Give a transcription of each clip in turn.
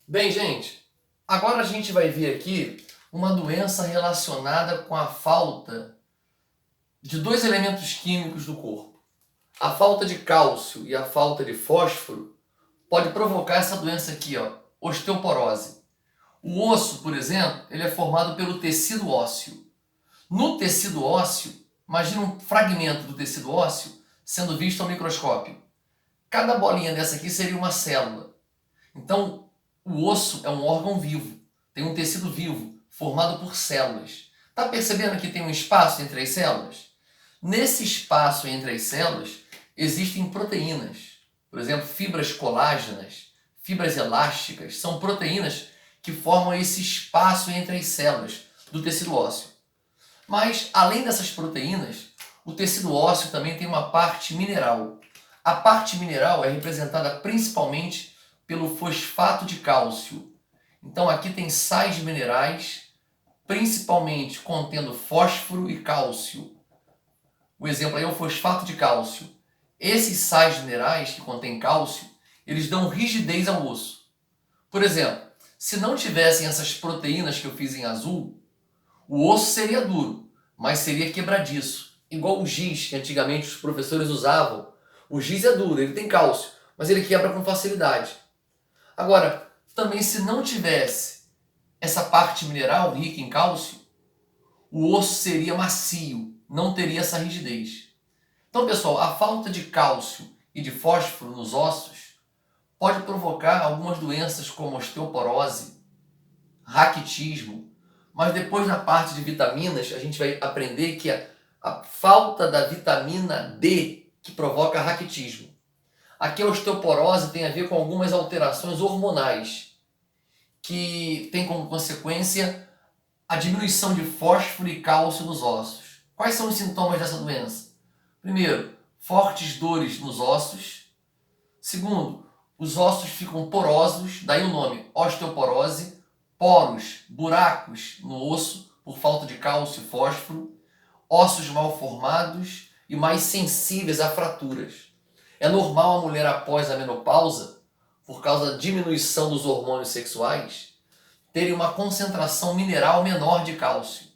Bem, gente, agora a gente vai ver aqui uma doença relacionada com a falta de dois elementos químicos do corpo. A falta de cálcio e a falta de fósforo pode provocar essa doença aqui, ó, osteoporose. O osso, por exemplo, ele é formado pelo tecido ósseo. No tecido ósseo, imagina um fragmento do tecido ósseo sendo visto ao microscópio. Cada bolinha dessa aqui seria uma célula. Então, o osso é um órgão vivo, tem um tecido vivo, formado por células. Está percebendo que tem um espaço entre as células? Nesse espaço entre as células, existem proteínas. Por exemplo, fibras colágenas, fibras elásticas, são proteínas que formam esse espaço entre as células do tecido ósseo. Mas, além dessas proteínas, o tecido ósseo também tem uma parte mineral. A parte mineral é representada principalmente pelo fosfato de cálcio. Então aqui tem sais minerais, principalmente contendo fósforo e cálcio. O exemplo aí é o fosfato de cálcio. Esses sais minerais que contêm cálcio, eles dão rigidez ao osso. Por exemplo, se não tivessem essas proteínas que eu fiz em azul, o osso seria duro, mas seria quebradiço. Igual o giz que antigamente os professores usavam. O giz é duro, ele tem cálcio, mas ele quebra com facilidade. Agora, também se não tivesse essa parte mineral rica em cálcio, o osso seria macio, não teria essa rigidez. Então, pessoal, a falta de cálcio e de fósforo nos ossos pode provocar algumas doenças como osteoporose, raquitismo, mas depois na parte de vitaminas a gente vai aprender que a falta da vitamina D que provoca raquitismo. Aqui a osteoporose tem a ver com algumas alterações hormonais que tem como consequência a diminuição de fósforo e cálcio nos ossos. Quais são os sintomas dessa doença? Primeiro, fortes dores nos ossos. Segundo, os ossos ficam porosos, daí o nome osteoporose, poros, buracos no osso por falta de cálcio e fósforo, ossos mal formados e mais sensíveis a fraturas. É normal a mulher após a menopausa, por causa da diminuição dos hormônios sexuais, terem uma concentração mineral menor de cálcio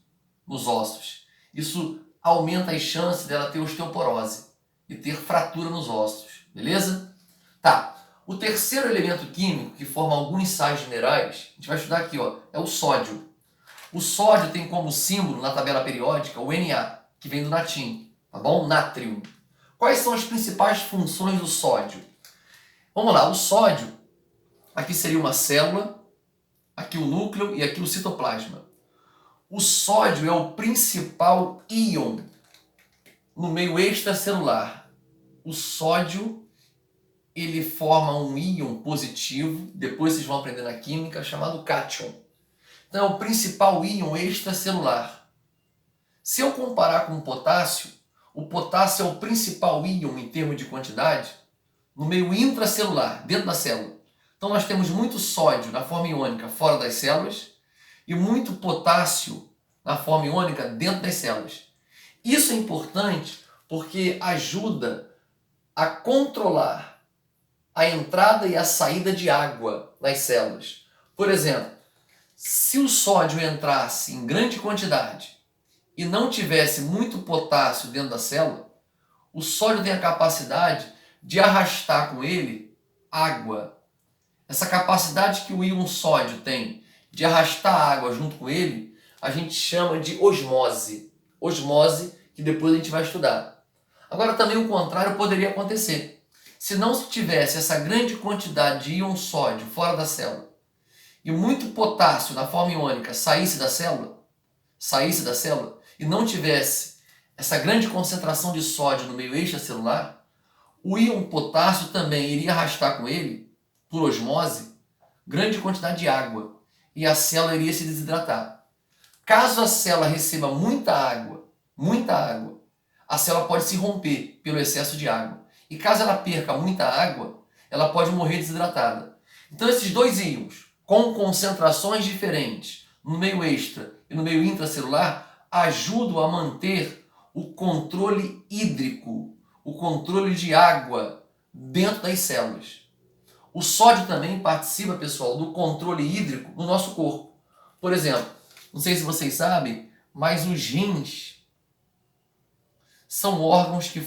nos ossos. Isso aumenta as chances dela ter osteoporose e ter fratura nos ossos, beleza? Tá. O terceiro elemento químico que forma alguns sais minerais, a gente vai estudar aqui, ó, é o sódio. O sódio tem como símbolo na tabela periódica o Na, que vem do latim, tá bom? Nátrium. Quais são as principais funções do sódio? Vamos lá, o sódio, aqui seria uma célula, aqui o núcleo e aqui o citoplasma. O sódio é o principal íon no meio extracelular. O sódio, ele forma um íon positivo, depois vocês vão aprender na química, chamado cátion. Então é o principal íon extracelular. Se eu comparar com o potássio é o principal íon em termos de quantidade no meio intracelular, dentro da célula. Então nós temos muito sódio na forma iônica fora das células e muito potássio na forma iônica dentro das células. Isso é importante porque ajuda a controlar a entrada e a saída de água nas células. Por exemplo, se o sódio entrasse em grande quantidade e não tivesse muito potássio dentro da célula, o sódio tem a capacidade de arrastar com ele água. Essa capacidade que o íon sódio tem de arrastar água junto com ele, a gente chama de osmose. Osmose, que depois a gente vai estudar. Agora também o contrário poderia acontecer. Se não tivesse essa grande quantidade de íon sódio fora da célula e muito potássio na forma iônica saísse da célula e não tivesse essa grande concentração de sódio no meio extracelular, o íon potássio também iria arrastar com ele, por osmose, grande quantidade de água e a célula iria se desidratar. Caso a célula receba muita água, a célula pode se romper pelo excesso de água. E caso ela perca muita água, ela pode morrer desidratada. Então esses dois íons, com concentrações diferentes no meio extra e no meio intracelular, ajudam a manter o controle hídrico, o controle de água dentro das células. O sódio também participa, pessoal, do controle hídrico no nosso corpo. Por exemplo, não sei se vocês sabem, mas os rins são órgãos que